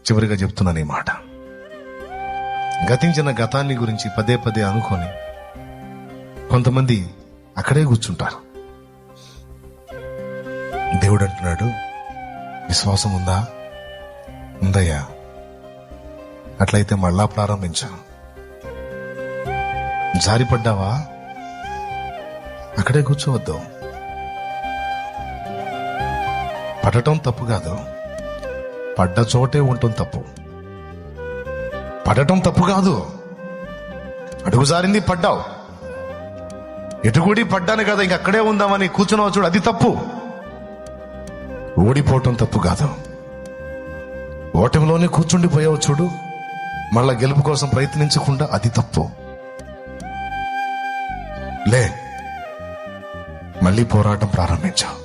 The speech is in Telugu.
చివరిగా చెప్తున్నాను ఈ మాట. గతించిన గతాన్ని గురించి పదే పదే అనుకొని కొంతమంది అక్కడే కూర్చుంటారు. దేవుడు అంటున్నాడు, విశ్వాసం ఉందా? ఉందయ్యా. అట్లయితే మళ్ళా ప్రారంభించాం. జారిపడ్డావా? అక్కడే కూర్చోవద్దు. పడటం తప్పు కాదు, పడ్డ చోటే ఉండటం తప్పు. పడటం తప్పు కాదు, అడుగు జారింది పడ్డావు, ఎటుగుడి పడ్డాను కదా ఇంక అక్కడే ఉందామని కూర్చున్నావు చూడు, అది తప్పు. ఓడిపోవటం తప్పు కాదు, ఓటమిలోనే కూర్చుండిపోయావు చూడు, మళ్ళా గెలుపు కోసం ప్రయత్నించకుండా, అది తప్పు. లే, మళ్ళీ పోరాటం ప్రారంభించావు.